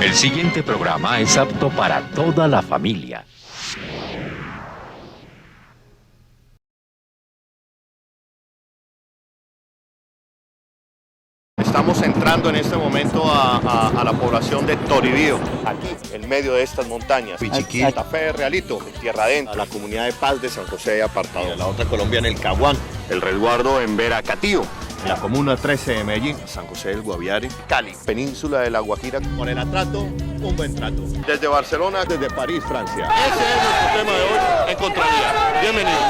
El siguiente programa es apto para toda la familia. Estamos entrando en este momento a la población de Toribío, aquí, en medio de estas montañas. Pichiquí, Santa Fe de Realito, Tierra Adentro, la comunidad de paz de San José de Apartado. La otra Colombia en el Caguán, el resguardo en Veracatío, en la comuna 13 de Medellín, San José del Guaviare, Cali, península de La Guajira. Morena Trato, un buen trato. Desde Barcelona, desde París, Francia. Ese es nuestro tema de hoy en Contravía. Bienvenidos.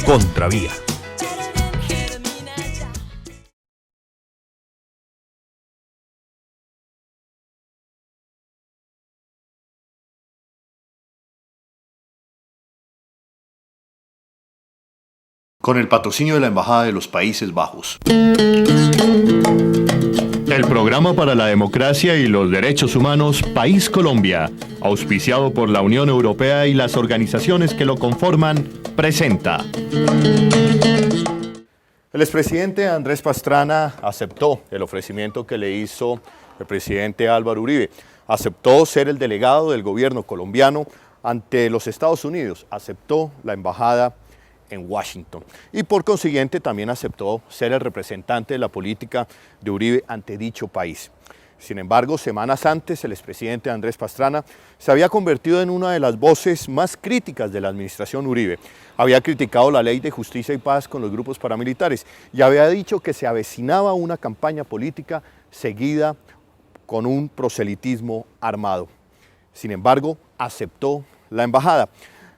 Contravía. Con el patrocinio de la Embajada de los Países Bajos. El Programa para la Democracia y los Derechos Humanos País Colombia, auspiciado por la Unión Europea y las organizaciones que lo conforman, presenta. El expresidente Andrés Pastrana aceptó el ofrecimiento que le hizo el presidente Álvaro Uribe. Aceptó ser el delegado del gobierno colombiano ante los Estados Unidos. Aceptó la embajada en Washington y por consiguiente también aceptó ser el representante de la política de Uribe ante dicho país. Sin embargo, semanas antes, el expresidente Andrés Pastrana se había convertido en una de las voces más críticas de la administración Uribe. Había criticado la ley de justicia y paz con los grupos paramilitares y había dicho que se avecinaba una campaña política seguida con un proselitismo armado. Sin embargo, aceptó la embajada.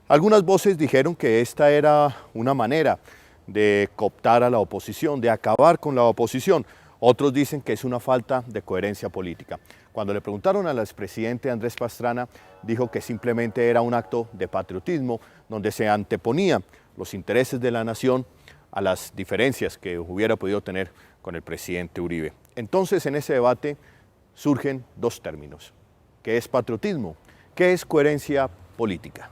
Algunas voces dijeron que esta era una manera de cooptar a la oposición, de acabar con la oposición. Otros dicen que es una falta de coherencia política. Cuando le preguntaron al expresidente Andrés Pastrana, dijo que simplemente era un acto de patriotismo donde se anteponía los intereses de la nación a las diferencias que hubiera podido tener con el presidente Uribe. Entonces, en ese debate surgen dos términos. ¿Qué es patriotismo? ¿Qué es coherencia política?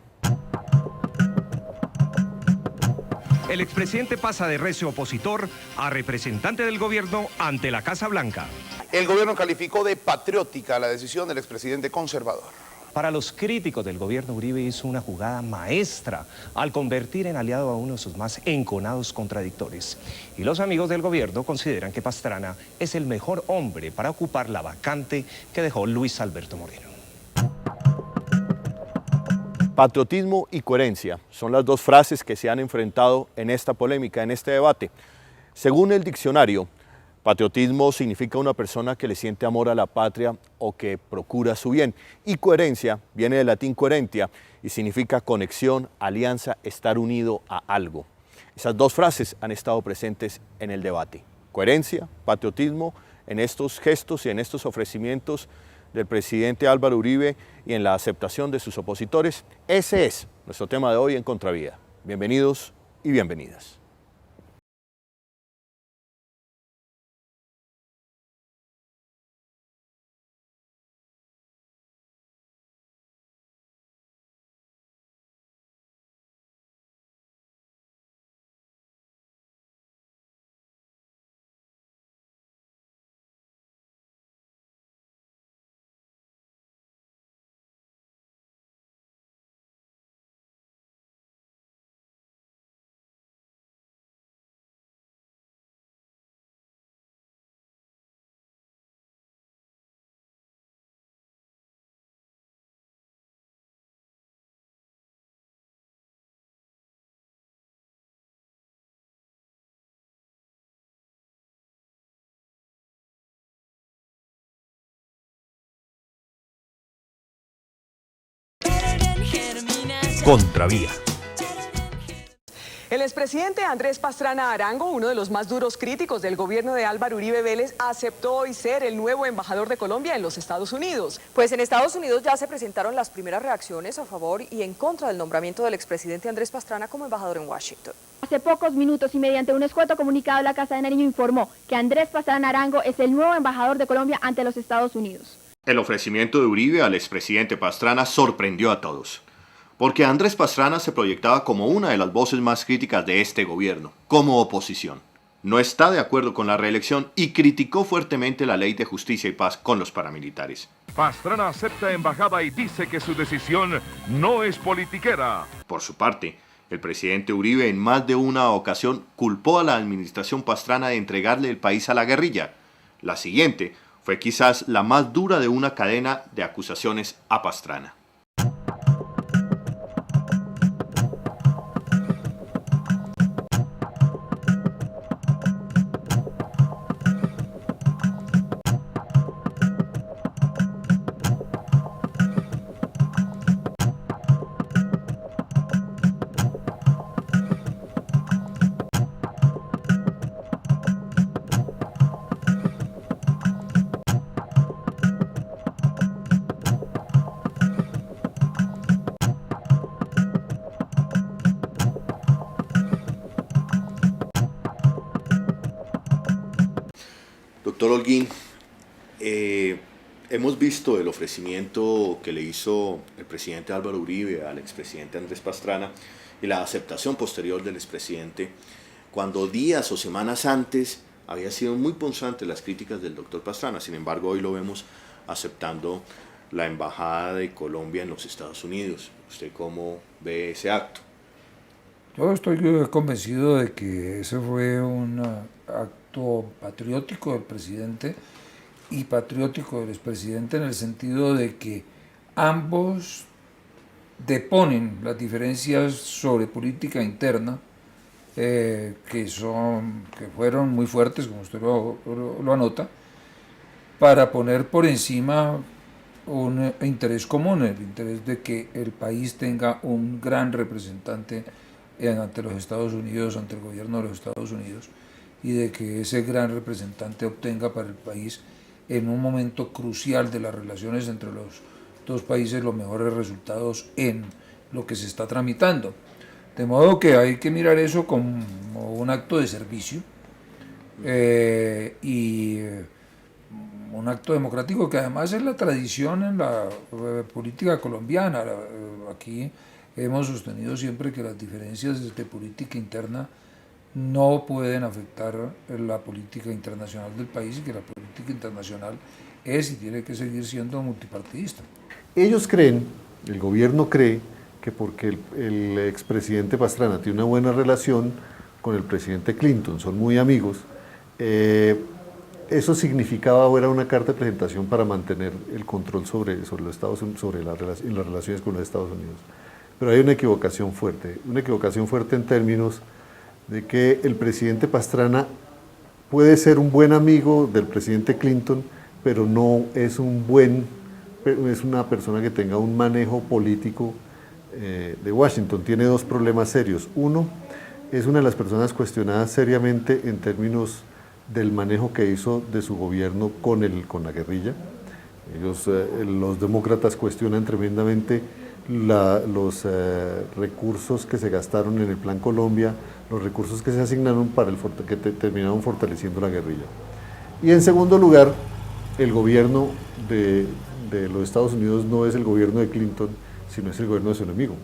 El expresidente pasa de recio opositor a representante del gobierno ante la Casa Blanca. El gobierno calificó de patriótica la decisión del expresidente conservador. Para los críticos del gobierno, Uribe hizo una jugada maestra al convertir en aliado a uno de sus más enconados contradictores. Y los amigos del gobierno consideran que Pastrana es el mejor hombre para ocupar la vacante que dejó Luis Alberto Moreno. Patriotismo y coherencia son las dos frases que se han enfrentado en esta polémica, en este debate. Según el diccionario, patriotismo significa una persona que le siente amor a la patria o que procura su bien. Y coherencia viene del latín coherentia y significa conexión, alianza, estar unido a algo. Esas dos frases han estado presentes en el debate. Coherencia, patriotismo, en estos gestos y en estos ofrecimientos del presidente Álvaro Uribe y en la aceptación de sus opositores. Ese es nuestro tema de hoy en Contravía. Bienvenidos y bienvenidas. Contravía. El expresidente Andrés Pastrana Arango, uno de los más duros críticos del gobierno de Álvaro Uribe Vélez, aceptó hoy ser el nuevo embajador de Colombia en los Estados Unidos. Pues en Estados Unidos ya se presentaron las primeras reacciones a favor y en contra del nombramiento del expresidente Andrés Pastrana como embajador en Washington. Hace pocos minutos y mediante un escueto comunicado, la Casa de Nariño informó que Andrés Pastrana Arango es el nuevo embajador de Colombia ante los Estados Unidos. El ofrecimiento de Uribe al expresidente Pastrana sorprendió a todos. porque Andrés Pastrana se proyectaba como una de las voces más críticas de este gobierno, como oposición. No está de acuerdo con la reelección y criticó fuertemente la Ley de Justicia y Paz con los paramilitares. Pastrana acepta embajada y dice que su decisión no es politiquera. Por su parte, el presidente Uribe en más de una ocasión culpó a la administración Pastrana de entregarle el país a la guerrilla. La siguiente fue quizás la más dura de una cadena de acusaciones a Pastrana. Doctor Holguín, hemos visto el ofrecimiento que le hizo el presidente Álvaro Uribe al expresidente Andrés Pastrana y la aceptación posterior del expresidente, cuando días o semanas antes había sido muy punzante las críticas del doctor Pastrana. Sin embargo, hoy lo vemos aceptando la embajada de Colombia en los Estados Unidos. ¿Usted cómo ve ese acto? Yo estoy convencido de que ese fue un acto patriótico del presidente y patriótico del expresidente, en el sentido de que ambos deponen las diferencias sobre política interna, que fueron muy fuertes, como usted lo anota, para poner por encima un interés común, el interés de que el país tenga un gran representante ante los Estados Unidos, ante el gobierno de los Estados Unidos, y de que ese gran representante obtenga para el país, en un momento crucial de las relaciones entre los dos países, los mejores resultados en lo que se está tramitando. De modo que hay que mirar eso como un acto de servicio y un acto democrático, que además es la tradición en la política colombiana. Aquí hemos sostenido siempre que las diferencias de política interna no pueden afectar la política internacional del país, y que la política internacional es y tiene que seguir siendo multipartidista. Ellos creen, el gobierno cree, que porque el expresidente Pastrana tiene una buena relación con el presidente Clinton, son muy amigos, eso significaba o era una carta de presentación para mantener el control sobre los Estados Unidos, en las relaciones con los Estados Unidos. Pero hay una equivocación fuerte en términos de que el presidente Pastrana puede ser un buen amigo del presidente Clinton, pero no es una persona que tenga un manejo político de Washington. Tiene dos problemas serios. Uno, es una de las personas cuestionadas seriamente en términos del manejo que hizo de su gobierno con la guerrilla. Los demócratas cuestionan tremendamente los recursos que se gastaron en el Plan Colombia, los recursos que se asignaron que terminaron fortaleciendo la guerrilla. Y en segundo lugar, el gobierno de los Estados Unidos no es el gobierno de Clinton, sino es el gobierno de su enemigo,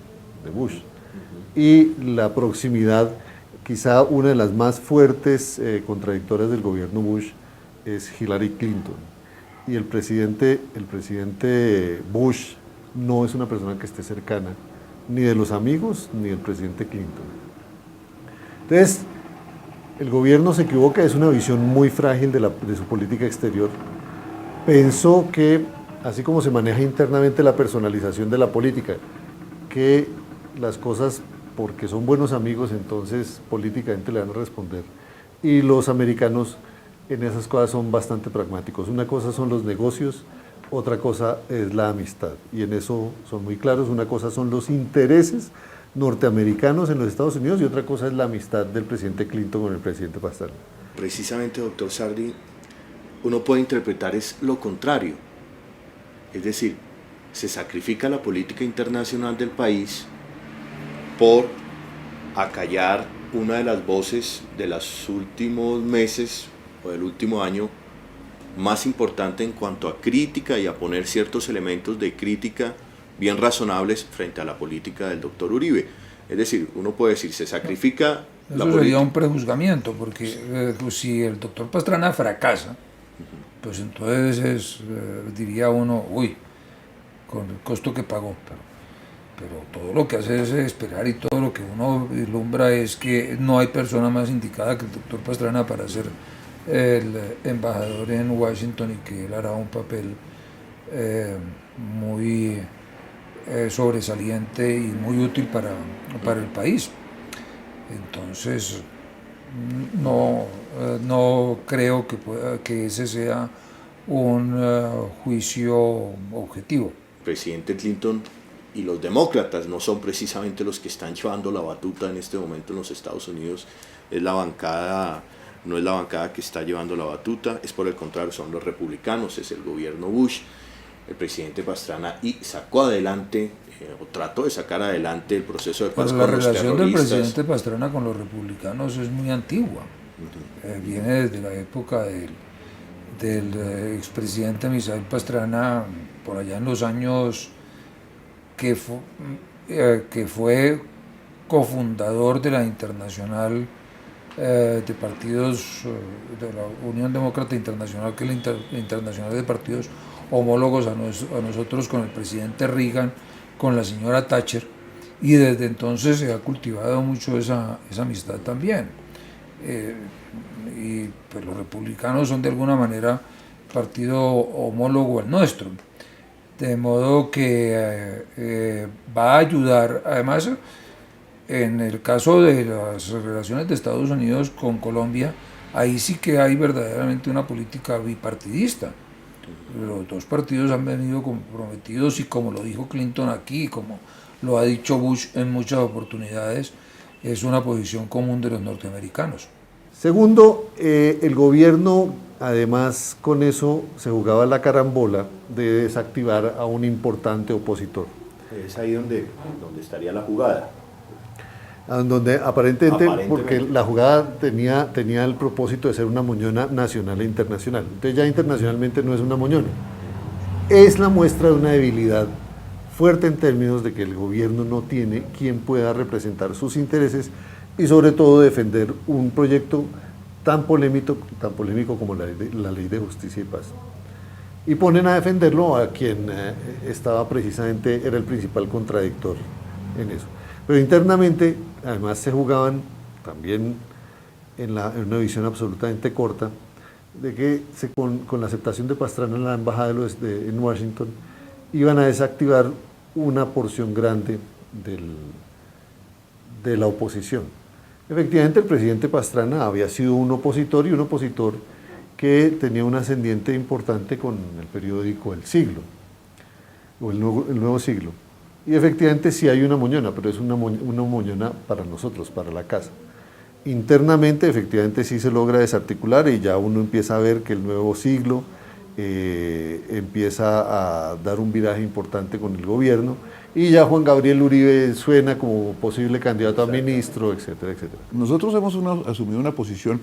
de Bush. Y la proximidad, quizá una de las más fuertes contradictorias del gobierno Bush, es Hillary Clinton. Y el presidente Bush no es una persona que esté cercana ni de los amigos ni del presidente Clinton. Entonces, el gobierno se equivoca, es una visión muy frágil de su política exterior. Pensó que, así como se maneja internamente la personalización de la política, que las cosas, porque son buenos amigos, entonces políticamente le van a responder. Y los americanos en esas cosas son bastante pragmáticos. Una cosa son los negocios, otra cosa es la amistad, y en eso son muy claros. Una cosa son los intereses norteamericanos en los Estados Unidos y otra cosa es la amistad del presidente Clinton con el presidente Pastrana. Precisamente, doctor Sardi, uno puede interpretar es lo contrario. Es decir, se sacrifica la política internacional del país por acallar una de las voces de los últimos meses o del último año más importante en cuanto a crítica y a poner ciertos elementos de crítica bien razonables frente a la política del doctor Uribe. Es decir, uno puede decir, se sacrifica la Eso sería política. un prejuzgamiento, porque pues, si el doctor Pastrana fracasa, pues entonces diría uno, uy, con el costo que pagó, pero todo lo que hace es esperar, y todo lo que uno vislumbra es que no hay persona más indicada que el doctor Pastrana para ser el embajador en Washington, y que él hará un papel muy sobresaliente y muy útil para el país. Entonces no creo que ese sea un juicio objetivo. El presidente Clinton y los demócratas no son precisamente los que están llevando la batuta en este momento en los Estados Unidos. No es la bancada que está llevando la batuta, es por el contrario, son los republicanos, es el gobierno Bush. El presidente Pastrana sacó adelante, o trató de sacar adelante el proceso de paz con los terroristas. La relación del presidente Pastrana con los republicanos es muy antigua. Viene desde la época del expresidente Misael Pastrana, por allá en los años que fue cofundador de la Internacional de Partidos, de la Unión Demócrata Internacional, que es la Internacional de Partidos homólogos a nosotros, con el presidente Reagan, con la señora Thatcher, y desde entonces se ha cultivado mucho esa amistad también. Y pues los republicanos son de alguna manera partido homólogo al nuestro, de modo que va a ayudar. Además, en el caso de las relaciones de Estados Unidos con Colombia, ahí sí que hay verdaderamente una política bipartidista. Los dos partidos han venido comprometidos, y como lo dijo Clinton aquí, como lo ha dicho Bush en muchas oportunidades, es una posición común de los norteamericanos. Segundo, el gobierno, además, con eso se jugaba la carambola de desactivar a un importante opositor. Es ahí donde estaría la jugada. Donde aparentemente, porque la jugada tenía el propósito de ser una moñona nacional e internacional. Entonces ya internacionalmente no es una moñona. Es la muestra de una debilidad fuerte en términos de que el gobierno no tiene quien pueda representar sus intereses, y sobre todo defender un proyecto tan polémico como la Ley de Justicia y Paz. Y ponen a defenderlo a quien era el principal contradictor en eso. Pero internamente, además, se jugaban también en una visión absolutamente corta, de que con la aceptación de Pastrana en la embajada en Washington, iban a desactivar una porción grande de la oposición. Efectivamente, el presidente Pastrana había sido un opositor, y un opositor que tenía un ascendiente importante con el periódico El Siglo, o el Nuevo Siglo. Y efectivamente sí hay una moñona, pero es una moñona para nosotros, para la casa. Internamente efectivamente sí se logra desarticular, y ya uno empieza a ver que el Nuevo Siglo empieza a dar un viraje importante con el gobierno, y ya Juan Gabriel Uribe suena como posible candidato a ministro, etcétera, etcétera. Nosotros hemos asumido una posición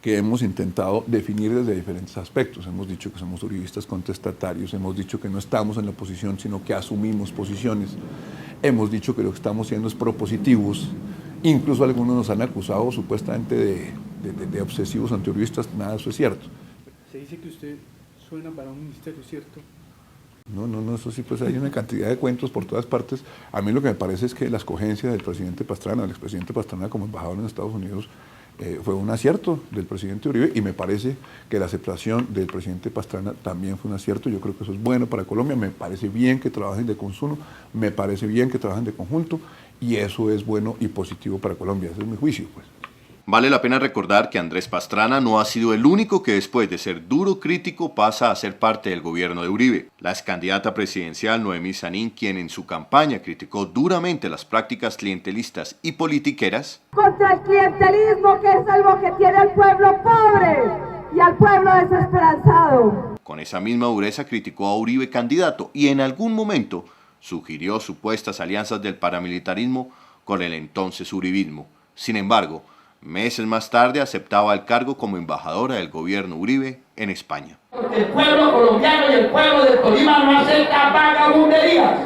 que hemos intentado definir desde diferentes aspectos. Hemos dicho que somos uribistas contestatarios, hemos dicho que no estamos en la oposición, sino que asumimos posiciones. Hemos dicho que lo que estamos haciendo es propositivos. Incluso algunos nos han acusado supuestamente de obsesivos antiuribistas. Nada de eso es cierto. Se dice que usted suena para un ministerio, ¿cierto? No, eso sí, pues hay una cantidad de cuentos por todas partes. A mí lo que me parece es que la escogencia del presidente Pastrana, del expresidente Pastrana como embajador en Estados Unidos, fue un acierto del presidente Uribe, y me parece que la aceptación del presidente Pastrana también fue un acierto. Yo creo que eso es bueno para Colombia. Me parece bien que trabajen de consumo, me parece bien que trabajen de conjunto, y eso es bueno y positivo para Colombia. Ese es mi juicio, pues. Vale la pena recordar que Andrés Pastrana no ha sido el único que, después de ser duro crítico, pasa a ser parte del gobierno de Uribe. La excandidata presidencial Noemí Sanín, quien en su campaña criticó duramente las prácticas clientelistas y politiqueras, contra el clientelismo, que es algo que tiene al pueblo pobre y al pueblo desesperanzado. Con esa misma dureza criticó a Uribe candidato, y en algún momento sugirió supuestas alianzas del paramilitarismo con el entonces uribismo. Sin embargo, Meses más tarde aceptaba el cargo como embajadora del gobierno Uribe en España. Porque el pueblo colombiano y el pueblo de Tolima no acepta vagabunderías.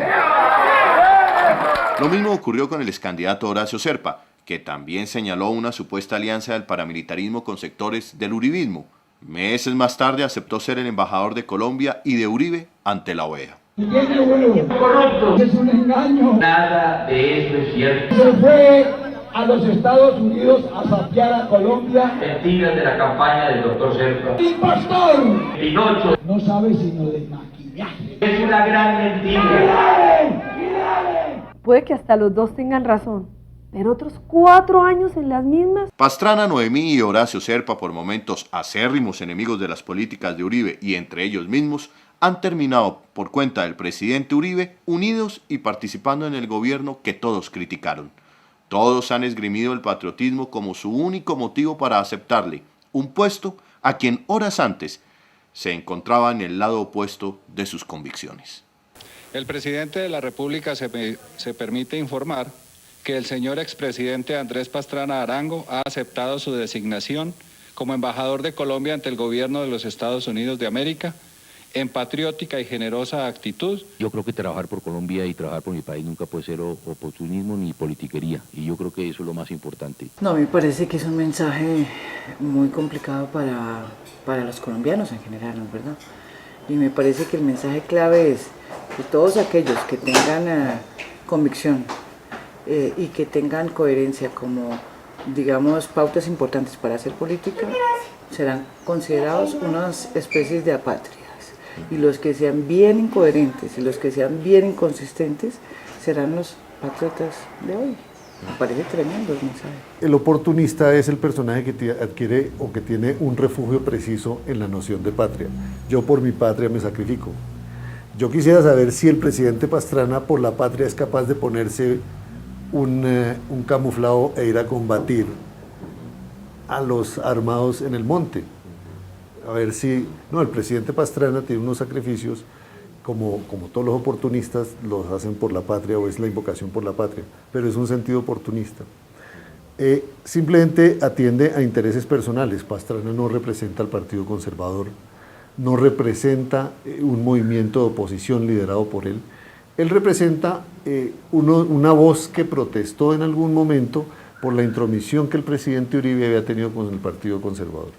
Lo mismo ocurrió con el excandidato Horacio Serpa, que también señaló una supuesta alianza del paramilitarismo con sectores del uribismo. Meses más tarde aceptó ser el embajador de Colombia y de Uribe ante la OEA. Corrupto. Es un engaño. Nada de eso es cierto. Se fue a los Estados Unidos a saquear a Colombia. Mentiras de la campaña del doctor Serpa. ¡Impostor! Pinocho. No sabe sino de maquillaje. Es una gran mentira. Puede que hasta los dos tengan razón, pero otros 4 años en las mismas. Pastrana, Noemí y Horacio Serpa, por momentos acérrimos enemigos de las políticas de Uribe y entre ellos mismos, han terminado, por cuenta del presidente Uribe, unidos y participando en el gobierno que todos criticaron. Todos han esgrimido el patriotismo como su único motivo para aceptarle un puesto a quien horas antes se encontraba en el lado opuesto de sus convicciones. El presidente de la República se permite informar que el señor expresidente Andrés Pastrana Arango ha aceptado su designación como embajador de Colombia ante el gobierno de los Estados Unidos de América en patriótica y generosa actitud. Yo creo que trabajar por Colombia y trabajar por mi país nunca puede ser oportunismo ni politiquería, y yo creo que eso es lo más importante. No, me parece que es un mensaje muy complicado para los colombianos en general, ¿no es verdad? Y me parece que el mensaje clave es que todos aquellos que tengan convicción y que tengan coherencia como, digamos, pautas importantes para hacer política, serán considerados unas especies de apátridas. Y los que sean bien incoherentes y los que sean bien inconsistentes serán los patriotas de hoy. Me parece tremendo el mensaje. El oportunista es el personaje que adquiere o que tiene un refugio preciso en la noción de patria. Yo por mi patria me sacrifico. Yo quisiera saber si el presidente Pastrana por la patria es capaz de ponerse un camuflado e ir a combatir a los armados en el monte. A ver si... No, el presidente Pastrana tiene unos sacrificios, como todos los oportunistas los hacen por la patria o es la invocación por la patria, pero es un sentido oportunista. Simplemente atiende a intereses personales. Pastrana no representa al Partido Conservador, no representa un movimiento de oposición liderado por él. Él representa una voz que protestó en algún momento por la intromisión que el presidente Uribe había tenido con el Partido Conservador.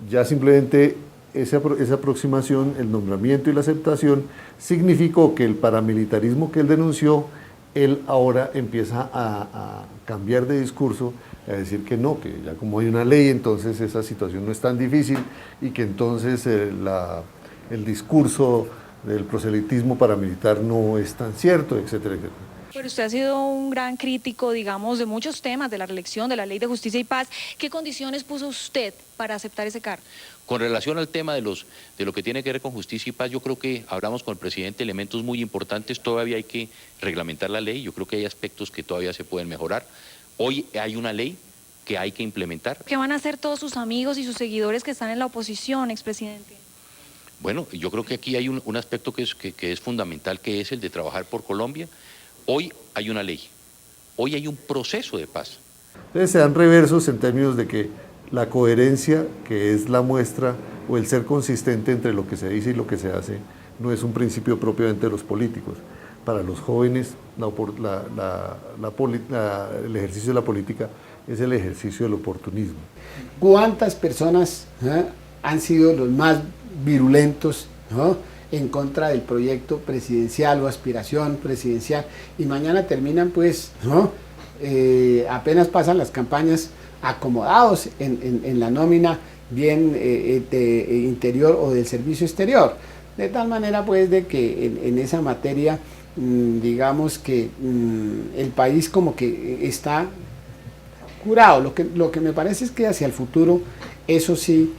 Ya simplemente esa aproximación, el nombramiento y la aceptación significó que el paramilitarismo que él denunció, él ahora empieza a cambiar de discurso, a decir que no, que ya como hay una ley, entonces esa situación no es tan difícil y que entonces el discurso del proselitismo paramilitar no es tan cierto, etcétera, etcétera. Pero usted ha sido un gran crítico, digamos, de muchos temas, de la reelección, de la Ley de Justicia y Paz. ¿Qué condiciones puso usted para aceptar ese cargo? Con relación al tema de lo que tiene que ver con justicia y paz, yo creo que hablamos con el presidente elementos muy importantes. Todavía hay que reglamentar la ley, yo creo que hay aspectos que todavía se pueden mejorar. Hoy hay una ley que hay que implementar. ¿Qué van a hacer todos sus amigos y sus seguidores que están en la oposición, expresidente? Bueno, yo creo que aquí hay un aspecto que es fundamental, que es el de trabajar por Colombia. Hoy hay una ley, hoy hay un proceso de paz. Entonces se dan reversos en términos de que la coherencia, que es la muestra, o el ser consistente entre lo que se dice y lo que se hace, no es un principio propiamente de los políticos. Para los jóvenes, el ejercicio de la política es el ejercicio del oportunismo. ¿Cuántas personas han sido los más virulentos, en contra del proyecto presidencial o aspiración presidencial, y mañana terminan pues, apenas pasan las campañas, acomodados en la nómina bien de interior o del servicio exterior? De tal manera pues de que en esa materia, digamos que el país como que está curado. Lo que me parece es que hacia el futuro, eso sí,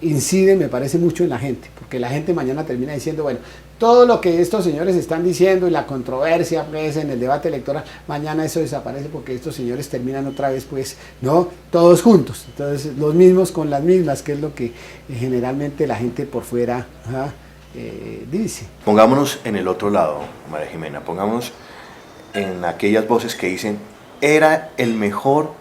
incide, me parece, mucho en la gente, porque la gente mañana termina diciendo, bueno, todo lo que estos señores están diciendo y la controversia pues, en el debate electoral, mañana eso desaparece porque estos señores terminan otra vez, pues, ¿no? Todos juntos, entonces los mismos con las mismas, que es lo que generalmente la gente por fuera dice. Pongámonos en el otro lado, María Jimena, pongámonos en aquellas voces que dicen era el mejor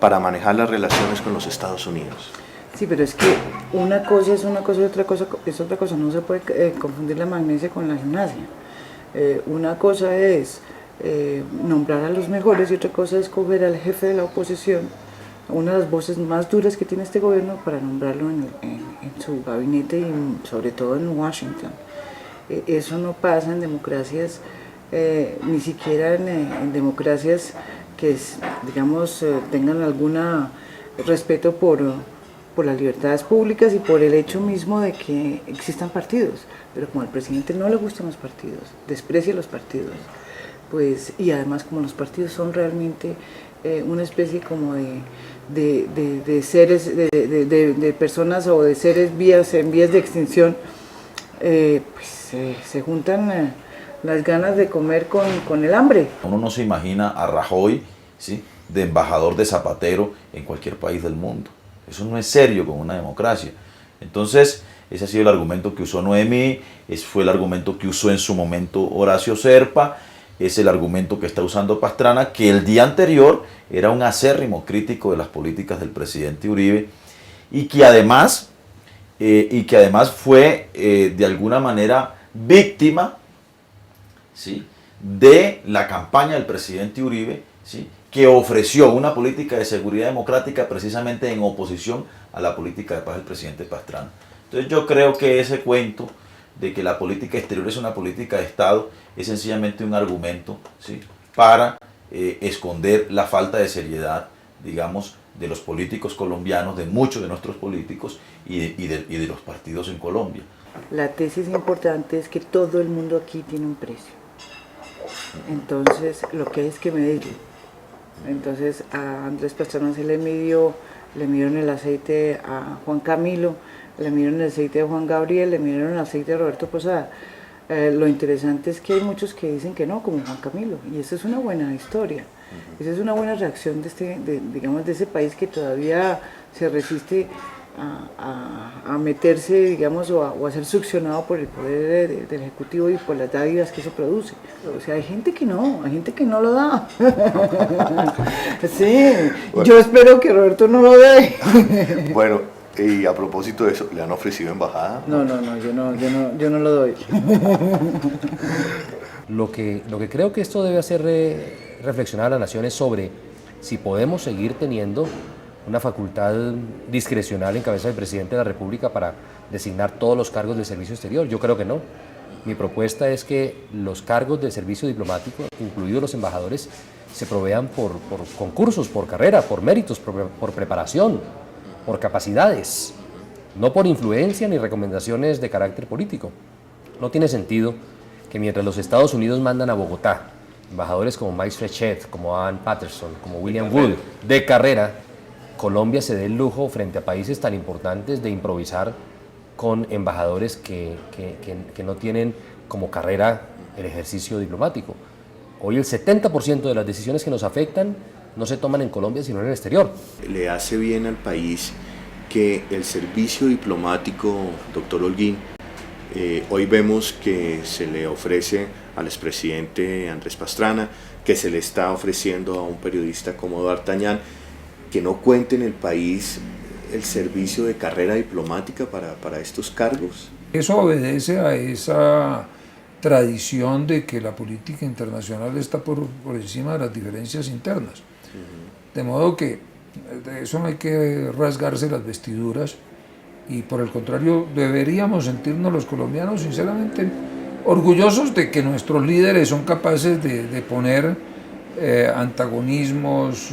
para manejar las relaciones con los Estados Unidos. Sí, pero es que una cosa es una cosa y otra cosa es otra cosa. No se puede confundir la magnesia con la gimnasia. Una cosa es nombrar a los mejores y otra cosa es coger al jefe de la oposición, una de las voces más duras que tiene este gobierno, para nombrarlo en su gabinete y sobre todo en Washington. Eso no pasa en democracias, ni siquiera en democracias que, digamos, tengan algún respeto por las libertades públicas y por el hecho mismo de que existan partidos. Pero como al presidente no le gustan los partidos, desprecia los partidos, pues, y además como los partidos son realmente una especie como de seres, de personas o de seres en vías de extinción, pues se juntan las ganas de comer con el hambre. Uno no se imagina a Rajoy, ¿sí?, de embajador de Zapatero en cualquier país del mundo. Eso no es serio con una democracia. Entonces, ese ha sido el argumento que usó Noemí, ese fue el argumento que usó en su momento Horacio Serpa, es el argumento que está usando Pastrana, que el día anterior era un acérrimo crítico de las políticas del presidente Uribe y que además fue de alguna manera víctima, ¿sí?, de la campaña del presidente Uribe, ¿sí?, que ofreció una política de seguridad democrática precisamente en oposición a la política de paz del presidente Pastrana. Entonces yo creo que ese cuento de que la política exterior es una política de Estado es sencillamente un argumento, ¿sí?, para esconder la falta de seriedad, digamos, de los políticos colombianos, de muchos de nuestros políticos y de los partidos en Colombia. La tesis importante es que todo el mundo aquí tiene un precio. Entonces, lo que hay es que medirlo. Entonces, a Andrés Pastrana se le midieron el aceite a Juan Camilo, le midieron el aceite de Juan Gabriel, le midieron el aceite de Roberto Posada. Lo interesante es que hay muchos que dicen que no, como Juan Camilo, y esa es una buena historia. Esa es una buena reacción de ese país que todavía se resiste a meterse, digamos, o a ser succionado por el poder del Ejecutivo y por las dádivas que eso produce. O sea, hay gente que no lo da. Sí, bueno, yo espero que Roberto no lo dé. Bueno, y a propósito de eso, ¿le han ofrecido embajada? No, yo no lo doy. Lo que creo que esto debe hacer reflexionar a las naciones sobre si podemos seguir teniendo una facultad discrecional en cabeza del presidente de la República para designar todos los cargos del servicio exterior. Yo creo que no. Mi propuesta es que los cargos de servicio diplomático, incluidos los embajadores, se provean por concursos, por carrera, por méritos, por preparación, por capacidades, no por influencia ni recomendaciones de carácter político. No tiene sentido que mientras los Estados Unidos mandan a Bogotá embajadores como Mike Frechet, como Ann Patterson, como William Wood, de carrera, Colombia se dé el lujo frente a países tan importantes de improvisar con embajadores que no tienen como carrera el ejercicio diplomático. Hoy el 70% de las decisiones que nos afectan no se toman en Colombia, sino en el exterior. Le hace bien al país que el servicio diplomático, doctor Holguín, hoy vemos que se le ofrece al expresidente Andrés Pastrana, que se le está ofreciendo a un periodista como D'Artagnan, que no cuente en el país el servicio de carrera diplomática para estos cargos. Eso obedece a esa tradición de que la política internacional está por encima de las diferencias internas. De modo que de eso no hay que rasgarse las vestiduras y por el contrario deberíamos sentirnos los colombianos sinceramente orgullosos de que nuestros líderes son capaces de poner antagonismos,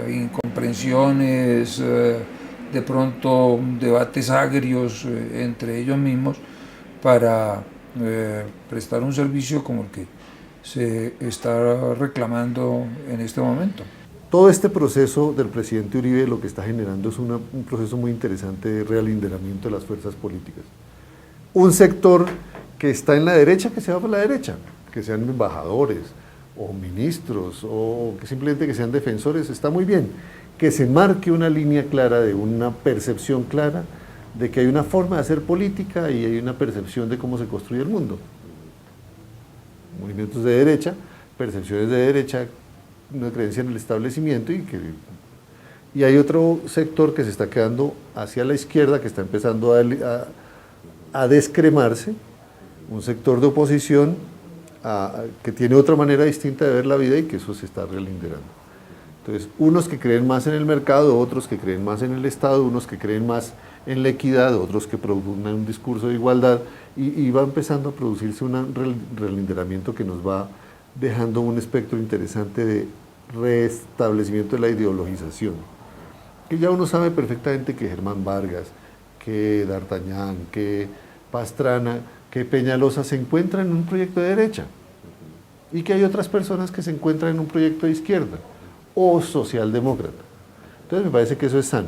incomprensiones, de pronto debates agrios entre ellos mismos para prestar un servicio como el que se está reclamando en este momento. Todo este proceso del presidente Uribe lo que está generando es un proceso muy interesante de realinderamiento de las fuerzas políticas. Un sector que está en la derecha, que se va por la derecha, que sean embajadores o ministros o que simplemente que sean defensores, está muy bien. Que se marque una línea clara, de una percepción clara de que hay una forma de hacer política y hay una percepción de cómo se construye el mundo. Movimientos de derecha, percepciones de derecha, una creencia en el establecimiento y hay otro sector que se está quedando hacia la izquierda, que está empezando a descremarse, un sector de oposición que tiene otra manera distinta de ver la vida y que eso se está relinderando. Entonces, unos que creen más en el mercado, otros que creen más en el Estado, unos que creen más en la equidad, otros que proponen un discurso de igualdad, y va empezando a producirse un relinderamiento que nos va dejando un espectro interesante de restablecimiento de la ideologización. Que ya uno sabe perfectamente que Germán Vargas, que D'Artagnan, que Pastrana, que Peñalosa se encuentran en un proyecto de derecha y que hay otras personas que se encuentran en un proyecto de izquierda o socialdemócrata. Entonces me parece que eso es sano,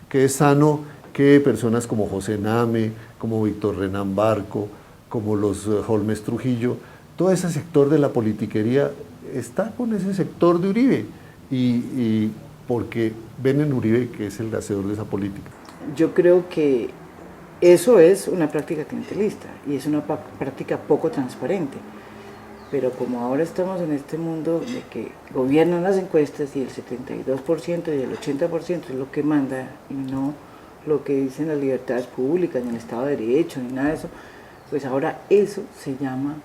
que es sano que personas como José Name, como Víctor Renán Barco, como los Holmes Trujillo, todo ese sector de la politiquería está con ese sector de Uribe y porque ven en Uribe que es el hacedor de esa política. Yo creo que eso es una práctica clientelista y es una práctica poco transparente. Pero como ahora estamos en este mundo de que gobiernan las encuestas y el 72% y el 80% es lo que manda y no lo que dicen las libertades públicas, ni el Estado de Derecho, ni nada de eso, pues ahora eso se llama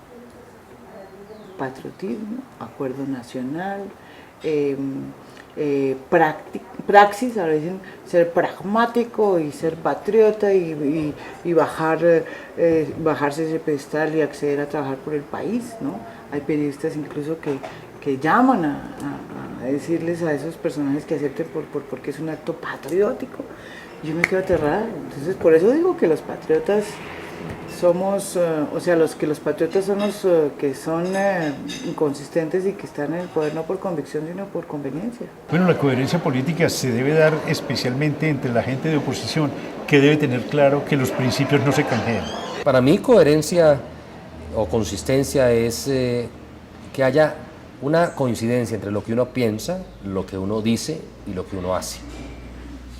patriotismo, acuerdo nacional, praxis, ahora dicen ser pragmático y ser patriota y bajarse ese pedestal y acceder a trabajar por el país, ¿no? Hay periodistas incluso que llaman a decirles a esos personajes que acepten porque es un acto patriótico. Yo me quedo aterrada. Entonces, por eso digo que los patriotas somos, los patriotas son los que son inconsistentes y que están en el poder no por convicción, sino por conveniencia. Bueno, la coherencia política se debe dar especialmente entre la gente de oposición, que debe tener claro que los principios no se canjean. Para mí, coherencia o consistencia es que haya una coincidencia entre lo que uno piensa, lo que uno dice y lo que uno hace.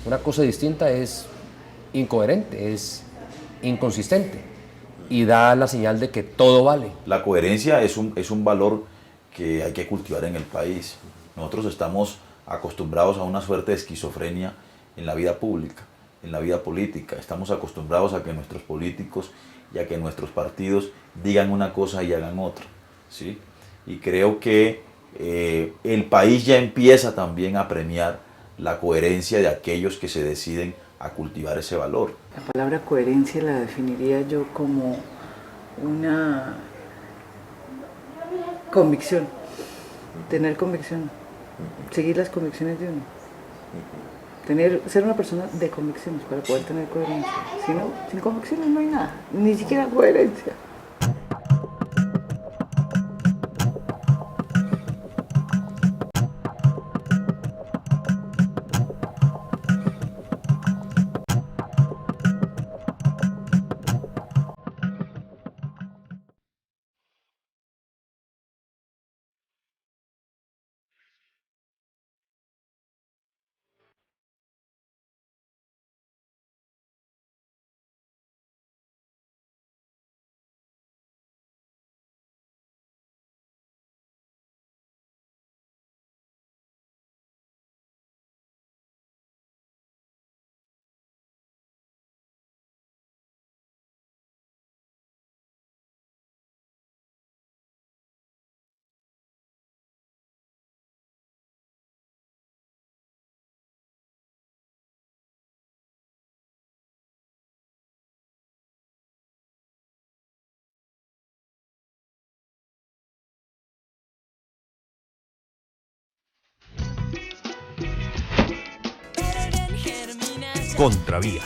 Una cosa distinta es incoherente, es inconsistente y da la señal de que todo vale. La coherencia es un valor que hay que cultivar en el país. Nosotros estamos acostumbrados a una suerte de esquizofrenia en la vida pública, en la vida política. Estamos acostumbrados a que nuestros políticos y a que nuestros partidos digan una cosa y hagan otra, ¿sí? Y creo que el país ya empieza también a premiar la coherencia de aquellos que se deciden a cultivar ese valor. La palabra coherencia la definiría yo como una convicción, tener convicción, seguir las convicciones de uno, ser una persona de convicciones para poder tener coherencia. Si no, sin convicciones no hay nada, ni siquiera coherencia. Contravía.